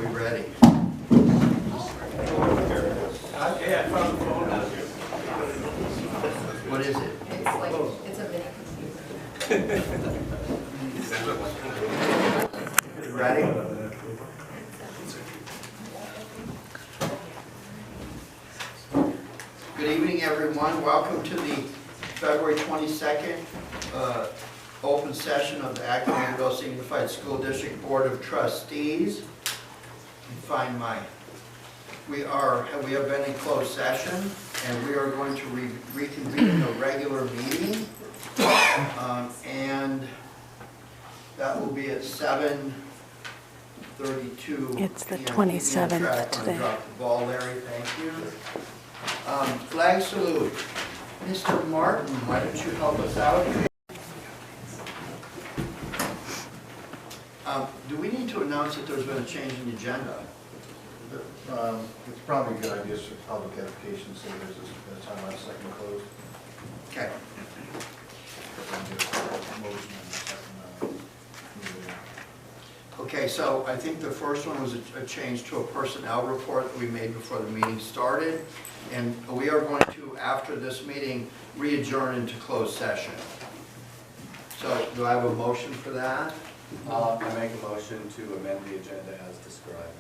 we ready? Yeah, I found the phone down here. What is it? It's a mini computer. You ready? Good evening, everyone. Welcome to the February 22nd open session of the Acton Manville Unified School District Board of Trustees. We have been in closed session, and we are going to reconvene a regular meeting, and that will be at 7:32. It's the p.m. 27th today. Drop the ball, Larry. Thank you. Flag salute. Mr. Martin, why don't you help us out? Do we need to announce that there's been a change in the agenda? It's probably a good idea for public edification, so there's a time on second closed. Okay. Okay, so I think the first one was a change to a personnel report that we made before the meeting started. And we are going to, after this meeting, re-adjourn into closed session. So do I have a motion for that? I make a motion to amend the agenda as described.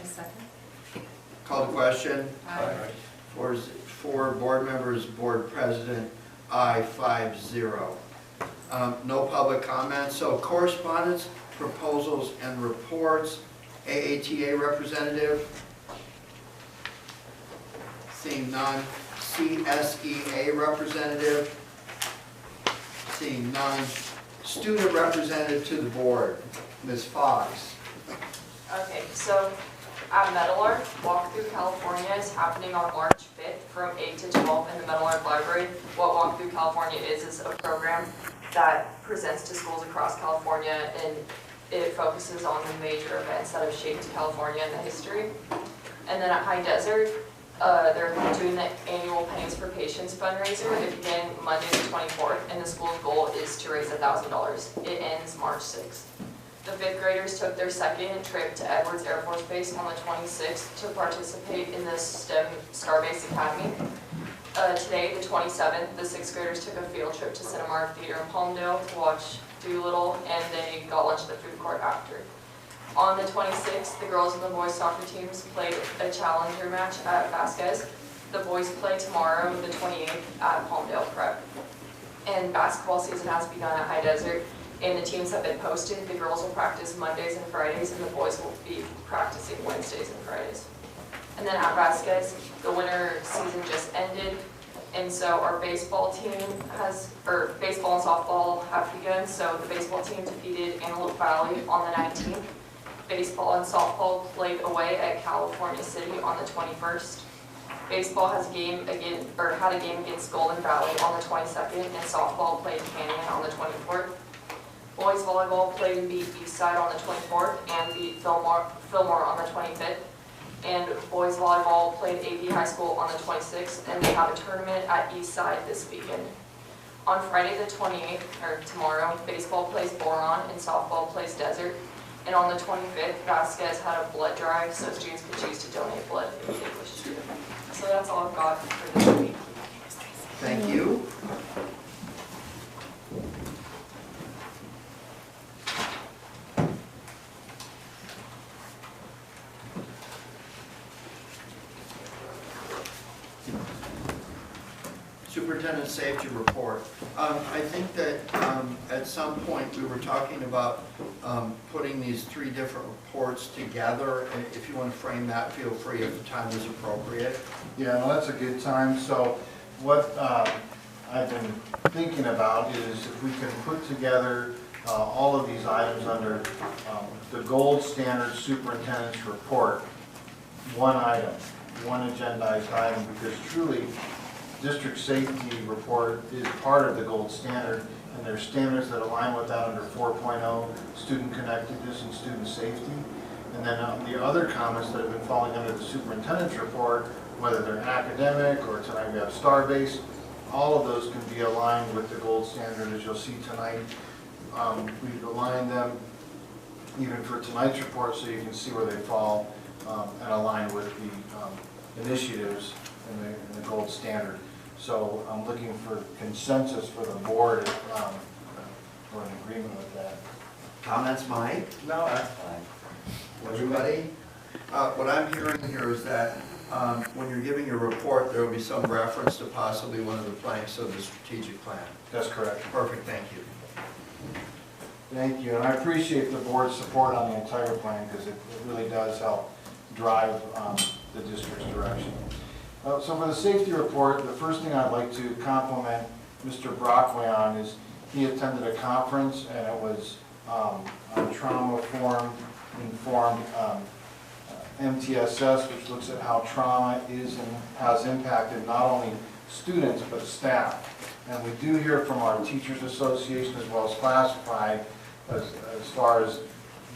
I second. Call the question. Aye. For board members, board president, aye, 5-0. No public comments. So correspondence, proposals, and reports. AATA representative. Seeing none. CSEA representative. Seeing none. Student representative to the board, Ms. Fox. Okay, so at Metal Art, Walk Through California is happening on March 5th from 8 to 12 in the Metal Art Library. What Walk Through California is a program that presents to schools across California, and it focuses on the major events that have shaped California and the history. And then at High Desert, they're doing the annual Pennies for Patients fundraiser. It began Monday the 24th, and the school's goal is to raise $1,000. It ends March 6th. The 5th graders took their second trip to Edwards Air Force Base on the 26th to participate in the STEM Starbase Academy. Today, the 27th, the 6th graders took a field trip to Cinemark Theater in Palmdale to watch Doolittle, and they got lunch at the food court after. On the 26th, the girls and the boys soccer teams played a challenger match at Vasquez. The boys play tomorrow, the 28th, at Palmdale Prep. And basketball season has begun at High Desert, and the teams have been posted. The girls will practice Mondays and Fridays, and the boys will be practicing Wednesdays and Fridays. And then at Vasquez, the winter season just ended, and so our baseball team baseball and softball have begun. So the baseball team defeated Antelope Valley on the 19th. Baseball and softball played away at California City on the 21st. Baseball had a game against Golden Valley on the 22nd, and softball played Canyon on the 24th. Boys volleyball played and beat Eastside on the 24th and beat Fillmore on the 25th. And boys volleyball played AP High School on the 26th, and they have a tournament at Eastside this weekend. On Friday the 28th, or tomorrow, baseball plays Boron and softball plays Desert. And on the 25th, Vasquez had a blood drive, so students could choose to donate blood if they wish to. So that's all I've got for this week. Thank you. Superintendent Safety Report. I think that at some point we were talking about putting these 3 different reports together. And if you want to frame that, feel free if the time is appropriate. Yeah, no, that's a good time. So what I've been thinking about is if we can put together all of these items under the gold standard superintendent's report, one item, one agendized item, because truly district safety report is part of the gold standard, and there's standards that align with that under 4.0, student connectedness and student safety. And then the other comments that have been falling under the superintendent's report, whether they're academic or tonight we have star-based, all of those can be aligned with the gold standard, as you'll see tonight. We've aligned them even for tonight's report, so you can see where they fall and align with the initiatives in the gold standard. So I'm looking for consensus for the board for an agreement with that. Comments, Mike? No, that's fine. Everybody? What I'm hearing here is that when you're giving your report, there will be some reference to possibly one of the planks of the strategic plan. That's correct. Perfect, thank you. Thank you, and I appreciate the board's support on the entire plan because it really does help drive the district's direction. So for the safety report, the first thing I'd like to compliment Mr. Brockway on is he attended a conference and it was on trauma-informed MTSS, which looks at how trauma is and has impacted not only students but staff. And we do hear from our Teachers Association as well as Classified as far as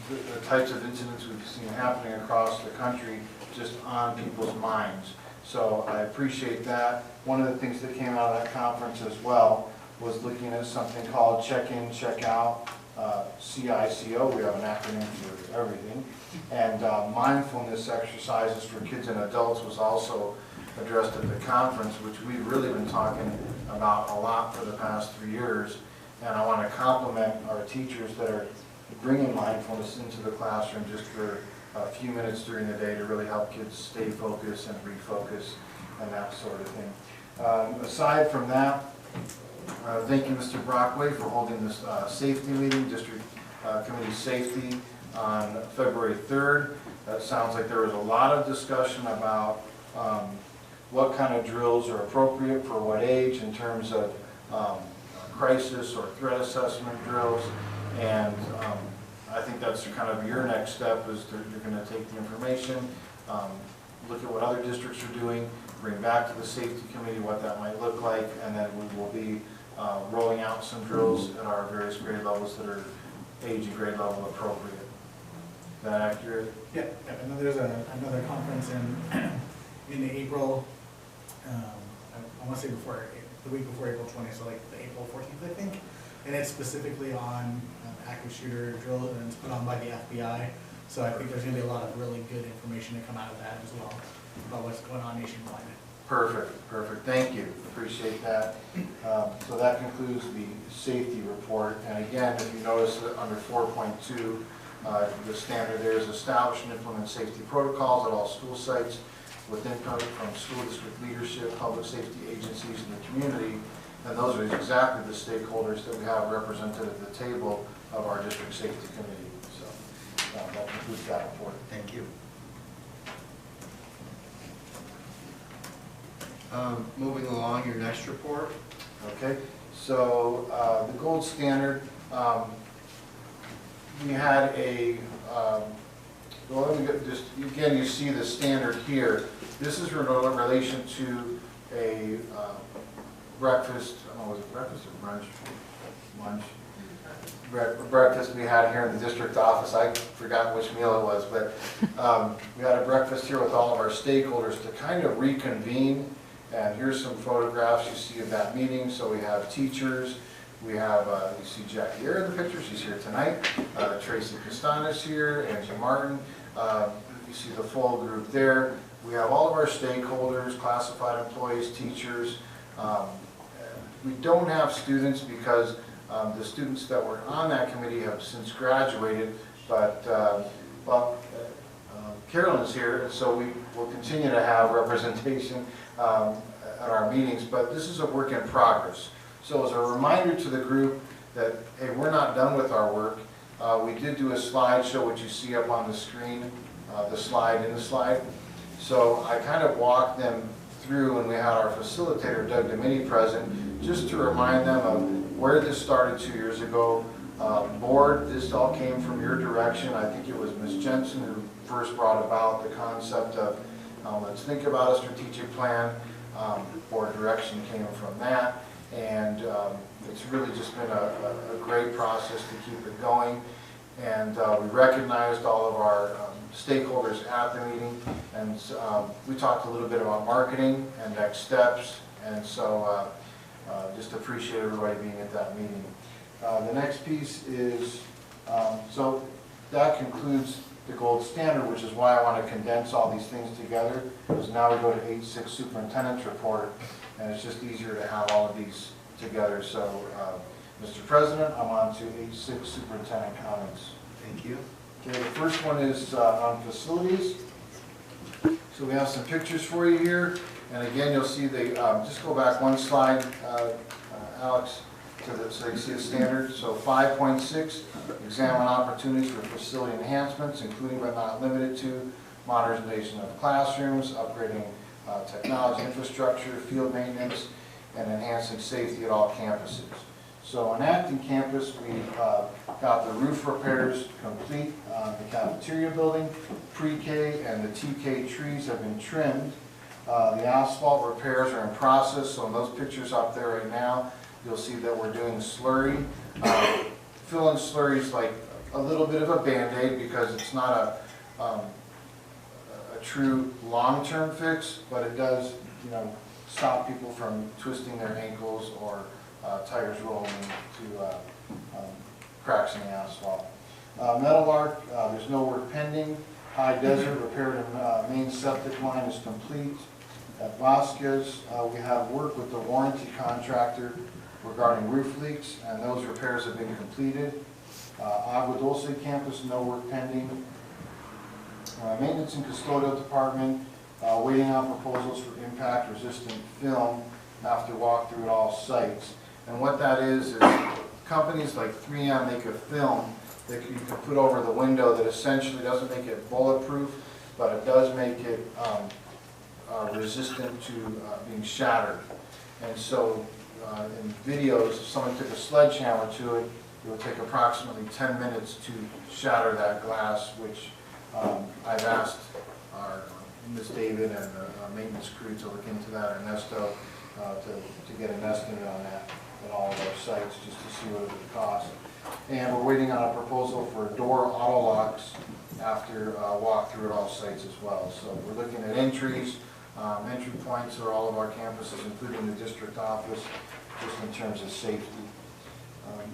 the types of incidents we've seen happening across the country just on people's minds. So I appreciate that. One of the things that came out of that conference as well was looking at something called check-in, check-out, CICO. We have an acronym for everything. And mindfulness exercises for kids and adults was also addressed at the conference, which we've really been talking about a lot for the past 3 years. And I want to compliment our teachers that are bringing mindfulness into the classroom just for a few minutes during the day to really help kids stay focused and refocus and that sort of thing. Aside from that, thank you, Mr. Brockway, for holding this safety meeting, District Committee Safety, on February 3rd. That sounds like there was a lot of discussion about what kind of drills are appropriate for what age in terms of crisis or threat assessment drills. And I think that's kind of your next step is you're going to take the information, look at what other districts are doing, bring back to the safety committee what that might look like, and then we will be rolling out some drills at our various grade levels that are age and grade level appropriate. Is that accurate? Yeah, and then there's another conference in April, I want to say the week before April 20th, so like the April 14th, I think. And it's specifically on active shooter drill, and it's put on by the FBI. So I think there's going to be a lot of really good information to come out of that as well about what's going on nationwide. Perfect, perfect. Thank you. Appreciate that. So that concludes the safety report. And again, if you notice that under 4.2, the standard there is establish and implement safety protocols at all school sites with input from school district leadership, public safety agencies, and the community. And those are exactly the stakeholders that we have represented at the table of our district safety committee. So that concludes that report. Thank you. Moving along, your next report. Okay, so the gold standard, we had a, well, let me get this, again, you see the standard here. This is in relation to a breakfast, I don't know, was it breakfast or brunch? Lunch. Breakfast we had here in the district office. I forgot which meal it was, but we had a breakfast here with all of our stakeholders to kind of reconvene. And here's some photographs you see of that meeting. So we have teachers, we have, you see Jackie here in the picture, she's here tonight. Tracy Castanis here, Angie Martin. You see the full group there. We have all of our stakeholders, classified employees, teachers. We don't have students because the students that were on that committee have since graduated, but well, Carolyn's here, and so we will continue to have representation at our meetings, but this is a work in progress. So as a reminder to the group that, hey, we're not done with our work. We did do a slideshow, which you see up on the screen, the slide in the slide. So I kind of walked them through, and we had our facilitator, Doug Domini, present, just to remind them of where this started 2 years ago. Board, this all came from your direction. I think it was Ms. Jensen who first brought about the concept of let's think about a strategic plan. Board direction came from that, and it's really just been a great process to keep it going. And we recognized all of our stakeholders at the meeting, and we talked a little bit about marketing and next steps, and so just appreciate everybody being at that meeting. The next piece is, so that concludes the gold standard, which is why I want to condense all these things together, because now we go to 8.6 superintendent's report, and it's just easier to have all of these together. So, Mr. President, I'm on to 8.6 superintendent comments. Thank you. Okay, the first one is on facilities. So we have some pictures for you here, and again, you'll see the, just go back one slide, Alex, so you see the standard. So 5.6, examine opportunities for facility enhancements, including but not limited to modernization of classrooms, upgrading technology infrastructure, field maintenance, and enhancing safety at all campuses. So on Acton campus, we got the roof repairs complete on the cafeteria building. Pre-K and the TK trees have been trimmed. The asphalt repairs are in process, so in those pictures up there right now, you'll see that we're doing slurry. Filling slurry is like a little bit of a Band-Aid because it's not a true long-term fix, but it does, stop people from twisting their ankles or tires rolling into cracks in the asphalt. Metal Arc, there's no work pending. High Desert, repair to main septic line is complete. At Vasquez, we have work with the warranty contractor regarding roof leaks, and those repairs have been completed. Agua Dulce campus, no work pending. Maintenance and custodial department, waiting on proposals for impact-resistant film after walkthrough at all sites. And what that is companies like 3M make a film that you can put over the window that essentially doesn't make it bulletproof, but it does make it resistant to being shattered. And so in videos, if someone took a sledgehammer to it, it would take approximately 10 minutes to shatter that glass, which I've asked our Ms. David and the maintenance crew to look into that, Ernesto, to get an estimate on that at all of our sites, just to see what it would cost. And we're waiting on a proposal for door auto locks after walkthrough at all sites as well. So we're looking at entries, entry points for all of our campuses, including the district office, just in terms of safety.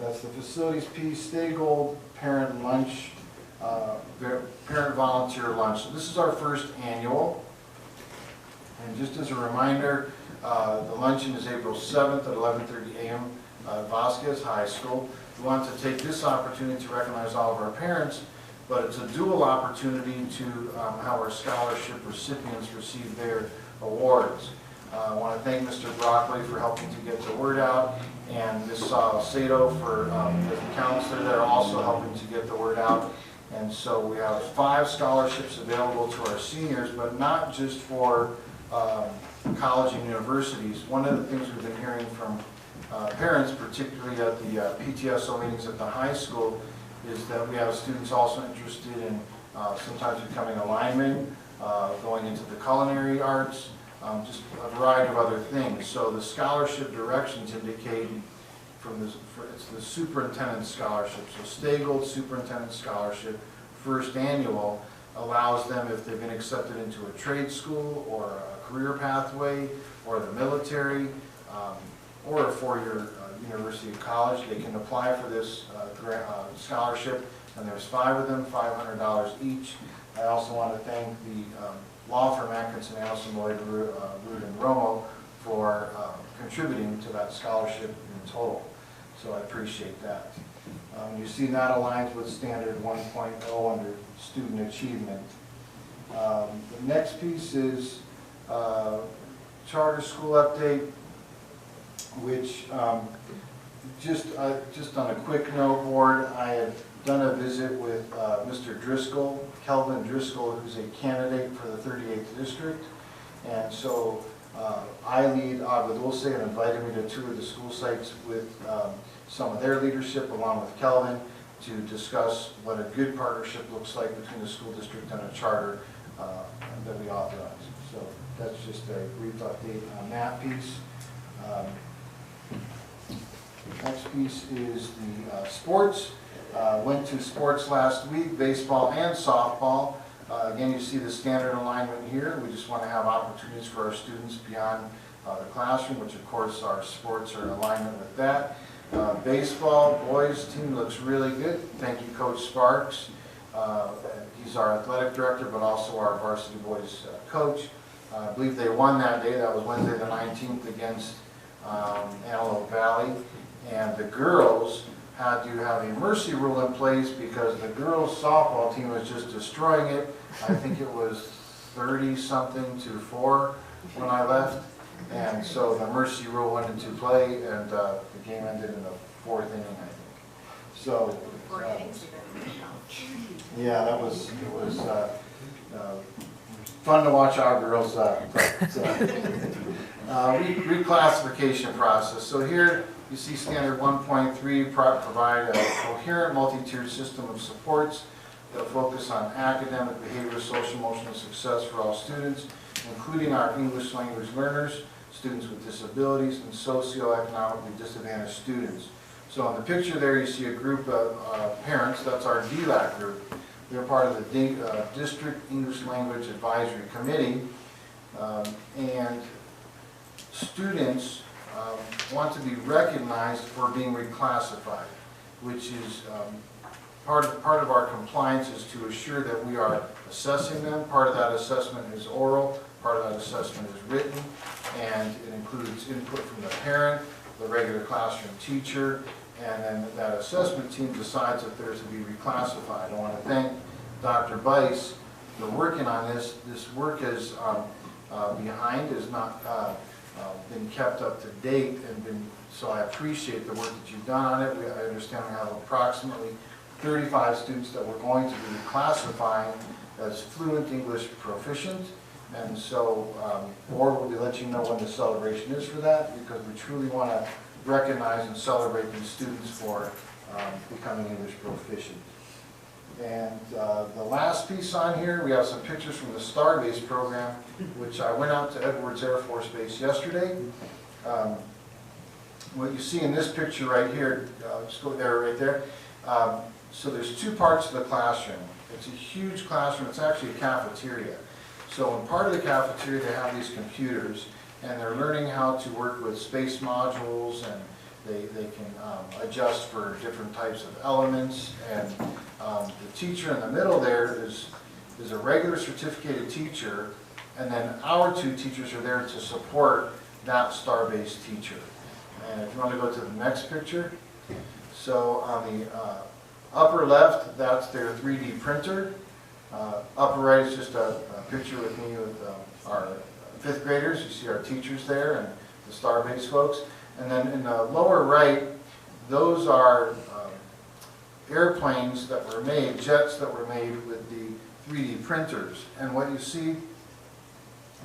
That's the facilities piece. Stay Gold parent lunch, parent volunteer lunch. So this is our first annual. And just as a reminder, the luncheon is April 7th at 11:30 a.m. at Vasquez High School. We want to take this opportunity to recognize all of our parents, but it's a dual opportunity to have our scholarship recipients receive their awards. I want to thank Mr. Broccoli for helping to get the word out, and Ms. Sato for the counselor there also helping to get the word out. And so we have 5 scholarships available to our seniors, but not just for college and universities. One of the things we've been hearing from parents, particularly at the PTSO meetings at the high school, is that we have students also interested in sometimes becoming a lineman, going into the culinary arts, just a variety of other things. So the scholarship directions indicate it's the superintendent scholarship. So Stay Gold Superintendent Scholarship, first annual, allows them, if they've been accepted into a trade school or a career pathway or the military or a 4-year university or college, they can apply for this scholarship, and there's 5 of them, $500 each. I also want to thank the law firm Atkinson, Allison, Lloyd, Root, and Romo for contributing to that scholarship in total. So I appreciate that. You see that aligns with standard 1.0 under student achievement. The next piece is charter school update, which just on a quick note, board, I had done a visit with Mr. Driscoll, Kelvin Driscoll, who's a candidate for the 38th district, and so I lead Agua Dulce and invited me to tour the school sites with some of their leadership along with Kelvin to discuss what a good partnership looks like between the school district and a charter that we authorize. So that's just a brief update on that piece. Next piece is the sports. Went to sports last week, baseball and softball. Again, you see the standard alignment here. We just want to have opportunities for our students beyond the classroom, which of course our sports are in alignment with that. Baseball, boys team looks really good. Thank you, Coach Sparks. He's our athletic director, but also our varsity boys coach. I believe they won that day. That was Wednesday the 19th against Antelope Valley. And the girls had to have a mercy rule in place because the girls softball team was just destroying it. I think it was 30-something to 4 when I left. And so the mercy rule went into play, and the game ended in the 4th inning, I think. So, yeah, it was fun to watch our girls reclassification process. So here you see standard 1.3 provide a coherent multi-tiered system of supports that focus on academic, behavioral, social, emotional success for all students, including our English language learners, students with disabilities, and socioeconomically disadvantaged students. So in the picture there you see a group of parents, that's our DLAC group. They're part of the District English Language Advisory Committee, and students want to be recognized for being reclassified, which is part of our compliance is to assure that we are assessing them. Part of that assessment is oral, part of that assessment is written, and it includes input from the parent, the regular classroom teacher, and then that assessment team decides if they're to be reclassified. I want to thank Dr. Bice for working on this. This work is behind, has not been kept up to date, and so I appreciate the work that you've done on it. I understand we have approximately 35 students that we're going to be classifying as fluent English proficient, and so board will be letting you know when the celebration is for that, because we truly want to recognize and celebrate these students for becoming English proficient. And the last piece on here, we have some pictures from the Starbase program, which I went out to Edwards Air Force Base yesterday. What you see in this picture right here, just go there, right there. So there's two parts to the classroom. It's a huge classroom. It's actually a cafeteria. So in part of the cafeteria, they have these computers, and they're learning how to work with space modules, and they can adjust for different types of elements. And the teacher in the middle there is a regular certificated teacher, and then our two teachers are there to support that Starbase teacher. And if you want to go to the next picture, so on the upper left, that's their 3D printer. Upper right is just a picture with me with our 5th graders. You see our teachers there and the Starbase folks. And then in the lower right, those are airplanes that were made, jets that were made with the 3D printers. And what you see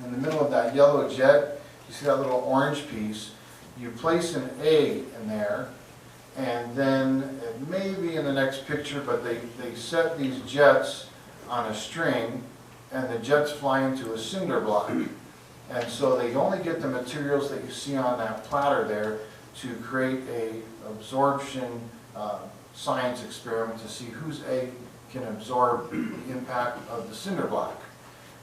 in the middle of that yellow jet, you see that little orange piece. You place an A in there, and then it may be in the next picture, but they set these jets on a string, and the jets fly into a cinder block. And so they only get the materials that you see on that platter there to create a absorption science experiment to see whose egg can absorb the impact of the cinder block.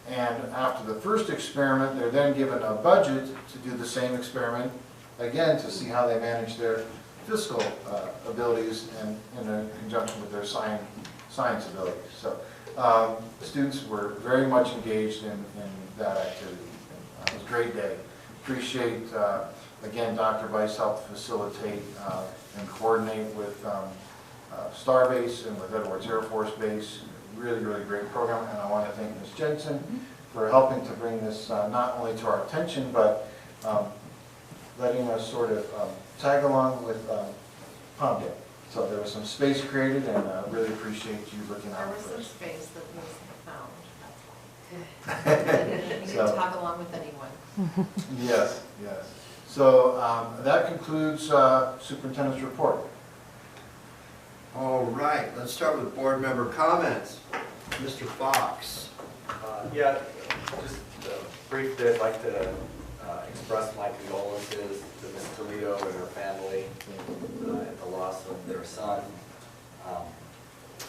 And after the first experiment, they're then given a budget to do the same experiment again to see how they manage their fiscal abilities and in conjunction with their science abilities. So students were very much engaged in that activity. It was a great day. Appreciate, again, Dr. Bice helped facilitate and coordinate with Starbase and with Edwards Air Force Base. Really, really great program, and I want to thank Ms. Jensen for helping to bring this not only to our attention, but letting us sort of tag along with Palm Day. So there was some space created, and really appreciate you looking There out was for some us. space that was found. You So- can talk along with anyone. Yes, yes. So that concludes Superintendent's report. All right, let's start with board member comments. Mr. Fox. Yeah, just briefly, I'd like to express my condolences to Ms. Toledo and her family at the loss of their son.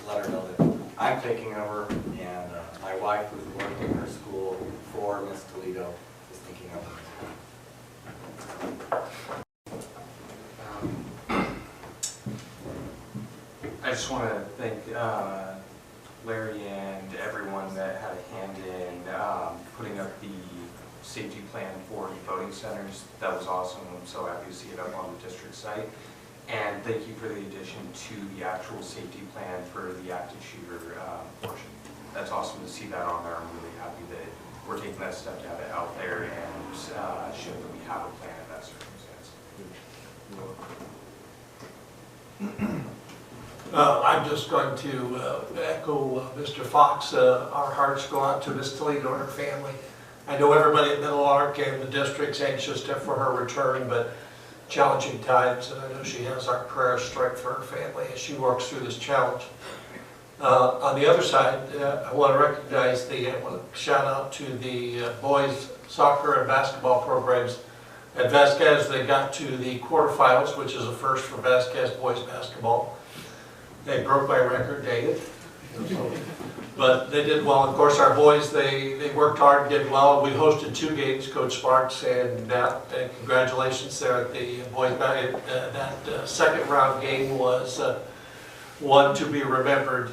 Let her know that I'm thinking of her, and my wife, who's worked in her school for Ms. Toledo, is thinking of her. I just want to thank Larry and everyone that had a hand in putting up the safety plan for the voting centers. That was awesome. I'm so happy to see it up on the district site. And thank you for the addition to the actual safety plan for the active shooter portion. That's awesome to see that on there. I'm really happy that we're taking that step to have it out there and show that we have a plan in that circumstance. I'm just going to echo Mr. Fox. Our hearts go out to Miss Toledo and her family. I know everybody at Middle Ark and the district's anxious for her return, but challenging times, and I know she has our prayer strength for her family as she works through this challenge. On the other side, I want to recognize I want to shout out to the boys soccer and basketball programs at Vasquez. They got to the quarterfinals, which is a first for Vasquez boys basketball. They broke my record, dang it. But they did well. Of course, our boys, they worked hard and did well. We hosted 2 games, Coach Sparks and Nat, and congratulations there at the boys. That second round game was one to be remembered.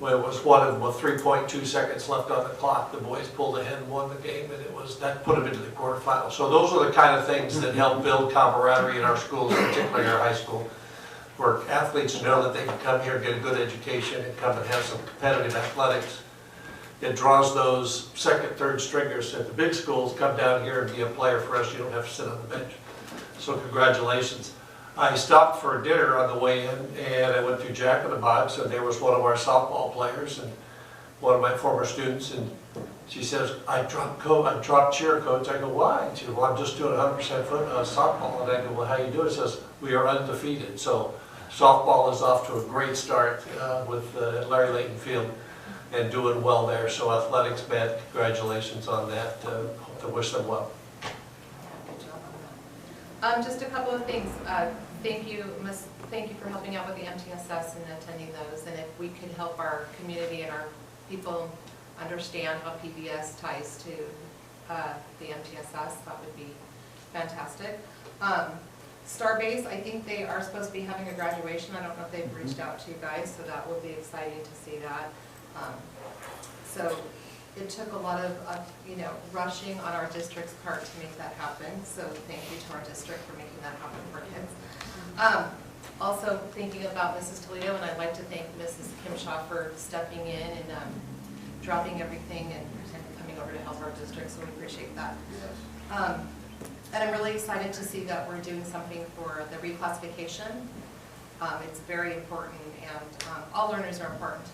Well, it was one of them with 3.2 seconds left on the clock. The boys pulled ahead and won the game, and that put them into the quarterfinals. So those are the kind of things that help build camaraderie in our schools, particularly our high school, where athletes know that they can come here, get a good education, and come and have some competitive athletics. It draws those second, third stringers at the big schools, come down here and be a player for us. You don't have to sit on the bench. So congratulations. I stopped for dinner on the way in, and I went through Jack in the Box, and there was one of our softball players and one of my former students, and she says, I dropped cheer, coach. I go, why? She goes, well, I'm just doing 100% softball. And I go, well, how you doing? She says, we are undefeated. So softball is off to a great start with Larry Layton Field and doing well there. So athletics, Matt, congratulations on that. Hope to wish them well. Good job on that. Just a couple of things. Thank you for helping out with the MTSS and attending those. And if we could help our community and our people understand how PBS ties to the MTSS, that would be fantastic. Starbase, I think they are supposed to be having a graduation. I don't know if they've reached out to you guys, so that will be exciting to see that. So it took a lot of rushing on our district's part to make that happen. So thank you to our district for making that happen for kids. Also thinking about Mrs. Toledo, and I'd like to thank Mrs. Kimshaw for stepping in and dropping everything and coming over to help our district, so we appreciate that. Yes. And I'm really excited to see that we're doing something for the reclassification. It's very important, and all learners are important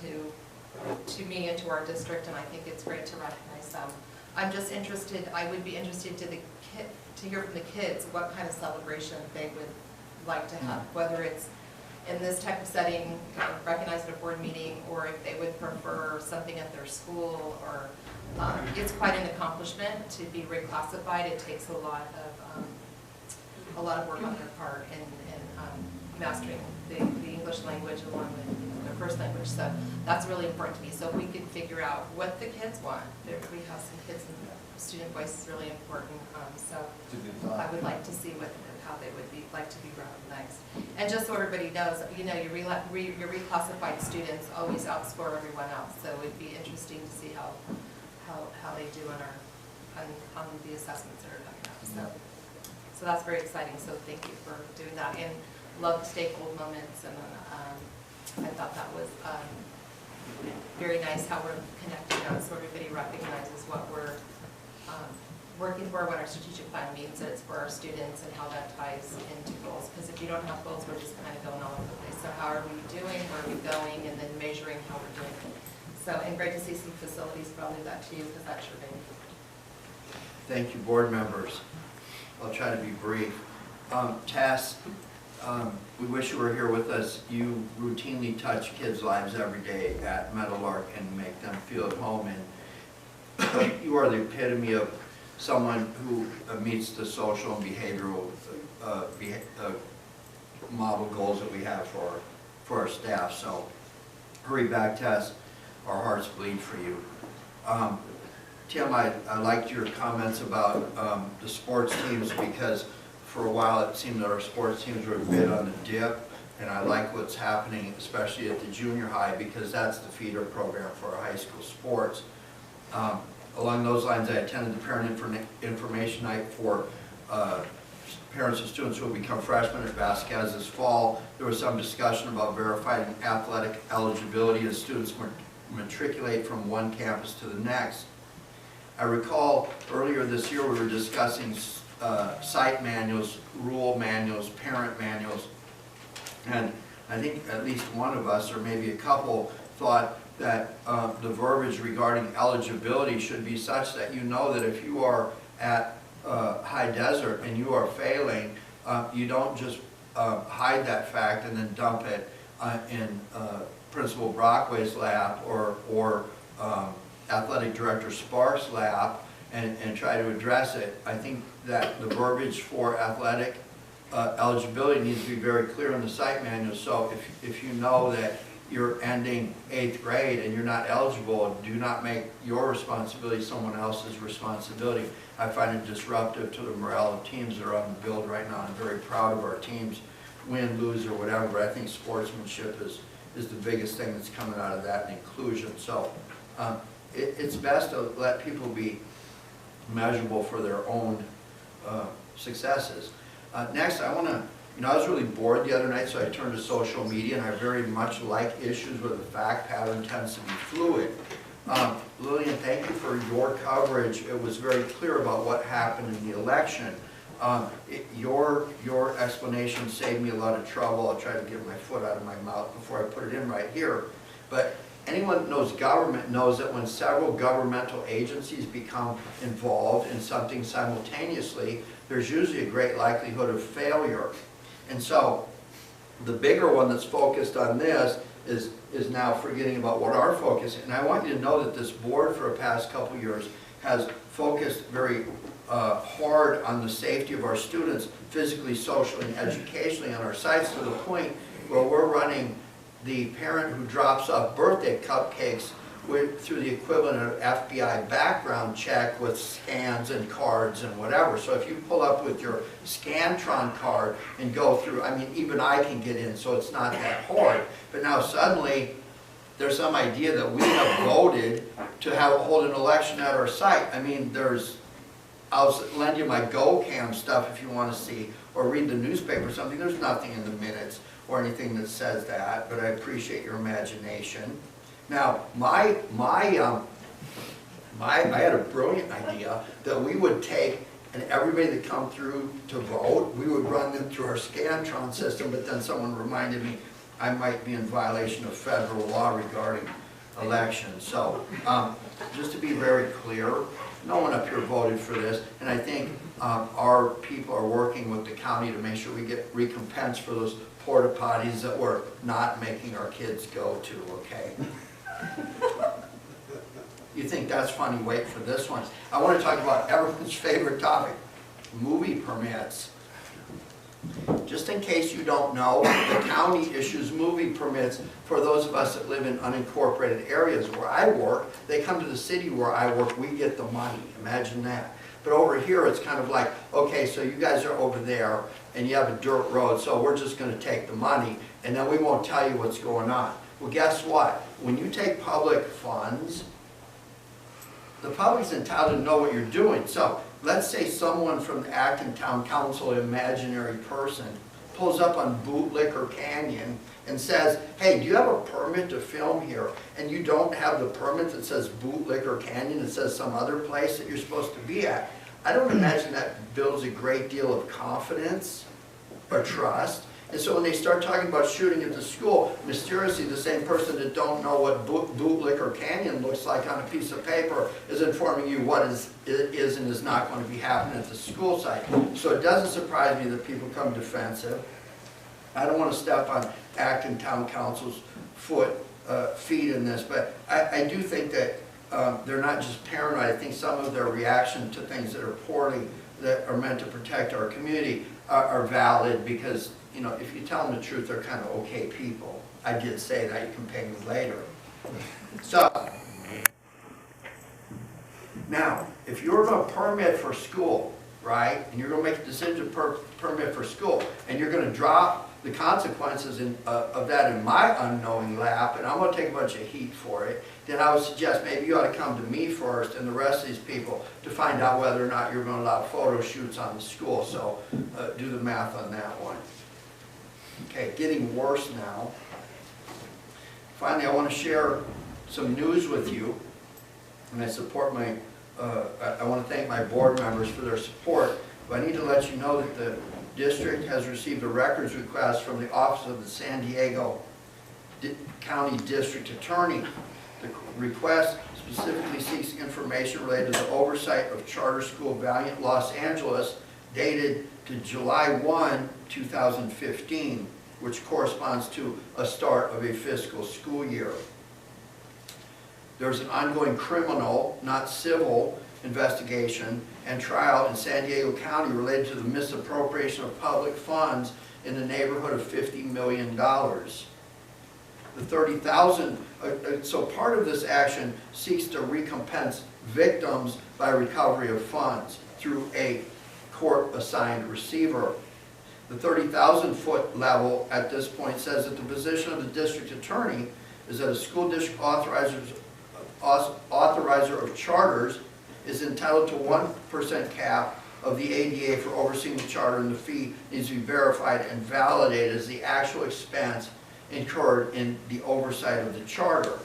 to me and to our district, and I think it's great to recognize them. I'm just interested, I would be interested to hear from the kids what kind of celebration they would like to have, whether it's in this type of setting, recognized at a board meeting, or if they would prefer something at their school, or it's quite an accomplishment to be reclassified. It takes a lot of work on their part in mastering the English language along with their first language. So that's really important to me. So if we could figure out what the kids want. We have some kids and student voice is really important. So I would like to see how they would like to be recognized. And just so everybody knows, your reclassified students always outscore everyone else. So it'd be interesting to see how they do on the assessments that are coming up. So that's very exciting. So thank you for doing that. And love stakeholder moments. And I thought that was very nice how we're connecting out, so everybody recognizes what we're working for, what our strategic plan means, that it's for our students, and how that ties into goals. Because if you don't have goals, we're just kind of going all over the place. So how are we doing, where are we going, and then measuring how we're doing it. So, and great to see some facilities, but I'll leave that to you because that's your baby. Thank you, board members. I'll try to be brief. Tess, we wish you were here with us. You routinely touch kids' lives every day at Meadowlark and make them feel at home. And you are the epitome of someone who meets the social and behavioral model goals that we have for our staff. So hurry back, Tess. Our hearts bleed for you. Tim, I liked your comments about the sports teams, because for a while it seemed that our sports teams were a bit on the dip. And I like what's happening, especially at the junior high, because that's the feeder program for our high school sports. Along those lines, I attended the parent information night for parents of students who will become freshmen at Vasquez this fall. There was some discussion about verifying athletic eligibility as students matriculate from one campus to the next. I recall earlier this year we were discussing site manuals, rule manuals, parent manuals, and I think at least one of us, or maybe a couple, thought that the verbiage regarding eligibility should be such that you know that if you are at High Desert and you are failing, you don't just hide that fact and then dump it in Principal Brockway's lap or Athletic Director Sparks' lap and try to address it. I think that the verbiage for athletic eligibility needs to be very clear in the site manual. So if you know that you're ending 8th grade and you're not eligible, do not make your responsibility someone else's responsibility. I find it disruptive to the morale of teams that are on the field right now. I'm very proud of our teams, win, lose, or whatever, but I think sportsmanship is the biggest thing that's coming out of that, and inclusion. So it's best to let people be measurable for their own successes. Next, I want to, I was really bored the other night, so I turned to social media, and I very much like issues where the fact pattern tends to be fluid. Lillian, thank you for your coverage. It was very clear about what happened in the election. Your explanation saved me a lot of trouble. I'll try to get my foot out of my mouth before I put it in right here. But anyone who knows government knows that when several governmental agencies become involved in something simultaneously, there's usually a great likelihood of failure. And so the bigger one that's focused on this is now forgetting about what our focus is. And I want you to know that this board for the past couple years has focused very hard on the safety of our students physically, socially, and educationally on our sites, to the point where we're running the parent who drops off birthday cupcakes through the equivalent of FBI background check with scans and cards and whatever. So if you pull up with your Scantron card and go through, I mean, even I can get in, so it's not that hard. But now suddenly there's some idea that we have voted to hold an election at our site. I mean, I'll lend you my GoCam stuff if you want to see, or read the newspaper or something. There's nothing in the minutes or anything that says that, but I appreciate your imagination. Now, I had a brilliant idea that we would take, and everybody that come through to vote, we would run them through our Scantron system, but then someone reminded me I might be in violation of federal law regarding elections. So, just to be very clear, no one up here voted for this, and I think our people are working with the county to make sure we get recompense for those porta potties that we're not making our kids go to, okay? You think that's funny? Wait for this one. I want to talk about everyone's favorite topic, movie permits. Just in case you don't know, the county issues movie permits for those of us that live in unincorporated areas. Where I work, they come to the city where I work, we get the money. Imagine that. But over here, it's kind of like, okay, so you guys are over there, and you have a dirt road, so we're just going to take the money, and then we won't tell you what's going on. Well, guess what? When you take public funds, the public's entitled to know what you're doing. So let's say someone from the Acton Town Council, an imaginary person, pulls up on Bootlicker Canyon and says, hey, do you have a permit to film here? And you don't have the permit that says Bootlicker Canyon, it says some other place that you're supposed to be at. I don't imagine that builds a great deal of confidence or trust. And so when they start talking about shooting at the school, mysteriously the same person that don't know what Bootlicker Canyon looks like on a piece of paper is informing you what it is and is not going to be happening at the school site. So it doesn't surprise me that people come defensive. I don't want to step on Acton Town Council's feet in this, but I do think that they're not just paranoid. I think some of their reaction to things that are poorly, that are meant to protect our community, are valid, because if you tell them the truth, they're kind of okay people. I did say that, you can pay me later. So, now, if you're going to permit for school, right, and you're going to make a decision per permit for school, and you're going to drop the consequences of that in my unknowing lap, and I'm gonna take a bunch of heat for it, then I would suggest maybe you ought to come to me first and the rest of these people to find out whether or not you're gonna allow photo shoots on the school. So do the math on that one. Okay, getting worse now. Finally, I want to share some news with you, and I support my, I want to thank my board members for their support, but I need to let you know that the district has received a records request from the Office of the San Diego County District Attorney. The request specifically seeks information related to the oversight of charter school Valiant Los Angeles dated to July 1, 2015, which corresponds to a start of a fiscal school year. There's an ongoing criminal, not civil, investigation and trial in San Diego County related to the misappropriation of public funds in the neighborhood of $50 million. The 30,000, so part of this action seeks to recompense victims by recovery of funds through a court-assigned receiver. The 30,000-foot level at this point says that the position of the district attorney is that a school district authorizer of charters is entitled to 1% cap of the ADA for overseeing the charter, and the fee needs to be verified and validated as the actual expense incurred in the oversight of the charter.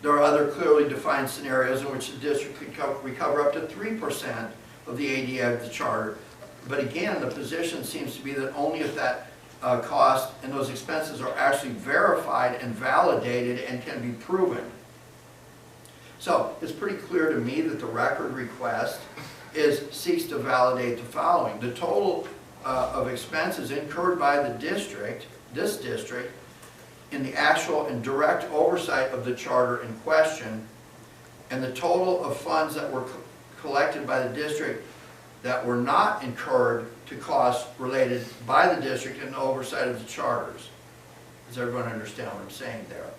There are other clearly defined scenarios in which the district could recover up to 3% of the ADA of the charter. But again, the position seems to be that only if that cost and those expenses are actually verified and validated and can be proven. So it's pretty clear to me that the record request seeks to validate the following. The total of expenses incurred by the district, this district, in the actual and direct oversight of the charter in question, and the total of funds that were collected by the district that were not incurred to costs related by the district in the oversight of the charters. Does everyone understand what I'm saying there?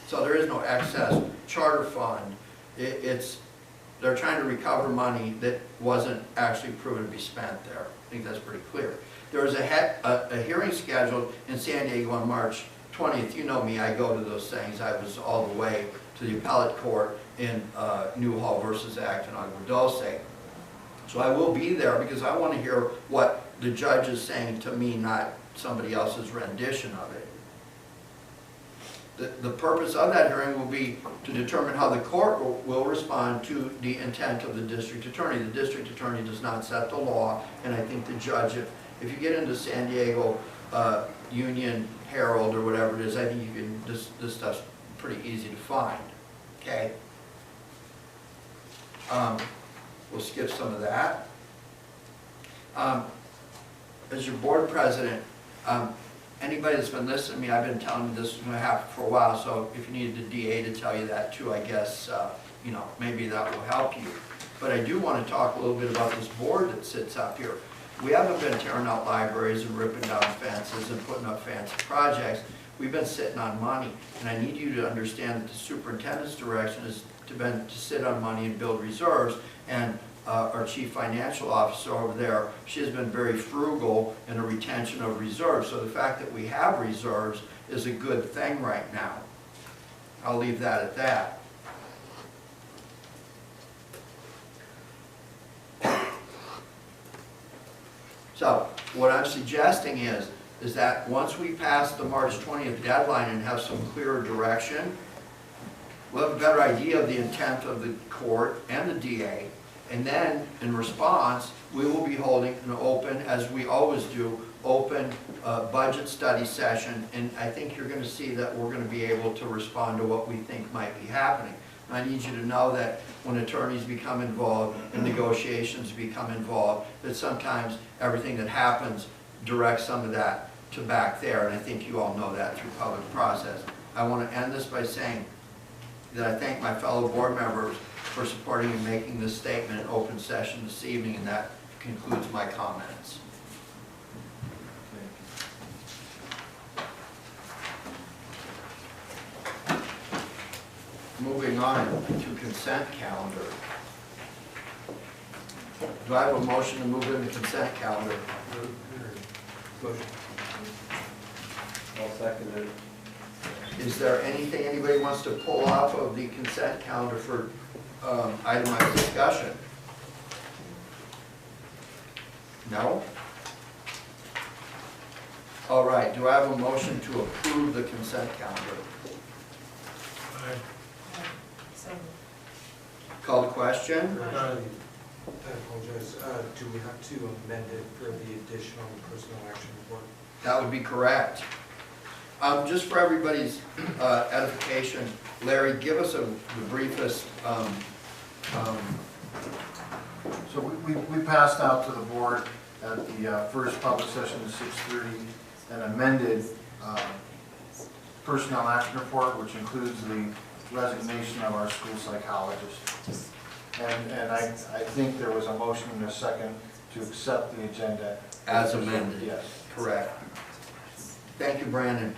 So there is no excess charter fund. They're trying to recover money that wasn't actually proven to be spent there. I think that's pretty clear. There was a hearing scheduled in San Diego on March 20th. You know me, I go to those things. I was all the way to the appellate court in Newhall versus Acton Agua Dulce. So I will be there because I want to hear what the judge is saying to me, not somebody else's rendition of it. The purpose of that hearing will be to determine how the court will respond to the intent of the district attorney. The district attorney does not set the law, and I think the judge, if you get into San Diego Union Herald or whatever it is, I think you can, this stuff's pretty easy to find, okay? We'll skip some of that. As your board president, anybody that's been listening to me, I've been telling you this was going to happen for a while, so if you needed the DA to tell you that too, I guess, you know, maybe that will help you. But I do want to talk a little bit about this board that sits up here. We haven't been tearing out libraries and ripping down fences and putting up fancy projects. We've been sitting on money, and I need you to understand that the superintendent's direction is to sit on money and build reserves, and our chief financial officer over there, she has been very frugal in the retention of reserves. So the fact that we have reserves is a good thing right now. I'll leave that at that. So what I'm suggesting is that once we pass the March 20th deadline and have some clearer direction, we'll have a better idea of the intent of the court and the DA. And then, in response, we will be holding an open, as we always do, open budget study session. And I think you're going to see that we're going to be able to respond to what we think might be happening. And I need you to know that when attorneys become involved and negotiations become involved, that sometimes everything that happens directs some of that to back there. And I think you all know that through public process. I want to end this by saying that I thank my fellow board members for supporting and making this statement in open session this evening, and that concludes my comments. Moving on to consent calendar. Do I have a motion to move in the consent calendar? I'll second it. Is there anything anybody wants to pull off of the consent calendar for itemized discussion? No? All right, do I have a motion to approve the consent calendar? So, Call the question? I apologize, do we have to amend it for the additional personal action report? That would be correct. Just for everybody's edification, Larry, give us the briefest, So we passed out to the board at the first public session at 6:30 an amended personnel action report, which includes the resignation of our school psychologist. And I think there was a motion and a second to accept the agenda. As amended. Yes. correct. Thank you, Brandon.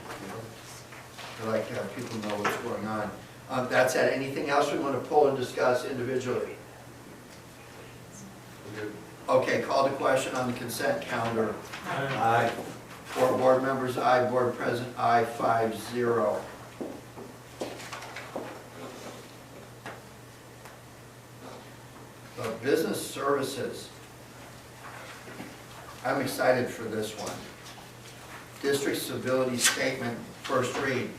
I like to have people know what's going on. That said, anything else we want to pull and discuss individually? Okay, call the question on the consent calendar. Aye. For board members, aye. Board president, aye. 5-0. Business services. I'm excited for this one. District civility statement, first read.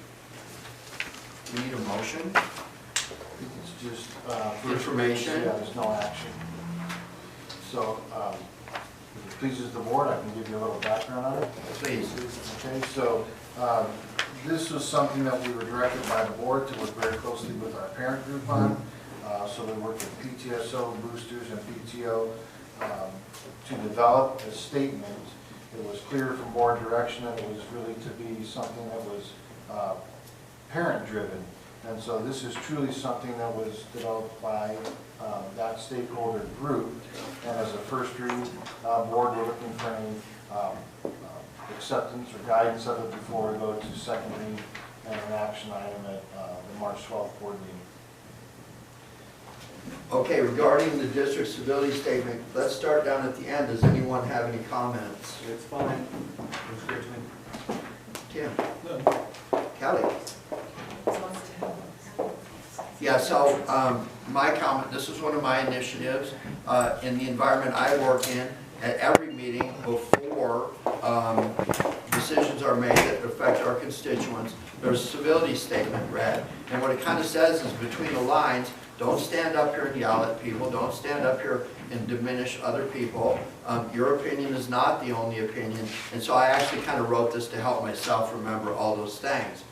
We need a motion? I think it's just Information? Yeah, there's no action. So, if it pleases the board, I can give you a little background on it. Please. Okay, so this was something that we were directed by the board to work very closely with our parent group on. So we worked with PTSO, boosters, and PTO to develop a statement. It was clear from board direction that it was really to be something that was parent-driven. And so this is truly something that was developed by that stakeholder group. And as a first read, board, we're looking for any acceptance or guidance of it before we go to second read and an action item at the March 12th board meeting. Okay, regarding the district civility statement, let's start down at the end. Does anyone have any comments? It's fine. Looks good to me. Tim? Kelly? Yeah, so my comment, this is one of my initiatives in the environment I work in. At every meeting before decisions are made that affect our constituents, there's a civility statement read. And what it kind of says is between the lines, don't stand up here and yell at people. Don't stand up here and diminish other people. Your opinion is not the only opinion. And so I actually kind of wrote this to help myself remember all those things.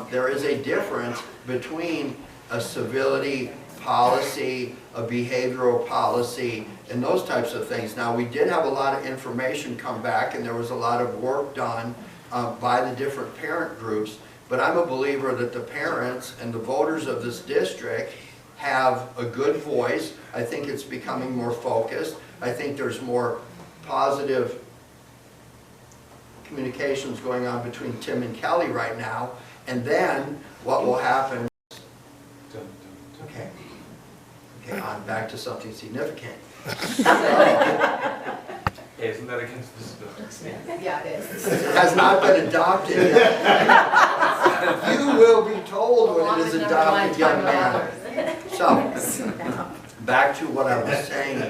There is a difference between a civility policy, a behavioral policy, and those types of things. Now, we did have a lot of information come back, and there was a lot of work done by the different parent groups, but I'm a believer that the parents and the voters of this district have a good voice. I think it's becoming more focused. I think there's more positive communications going on between Tim and Kelly right now, and then what will happen. Okay, on back to something significant. Isn't that against the civility? Yeah, it is. It has not been adopted yet. You will be told when it is adopted, young man. So, back to what I was saying.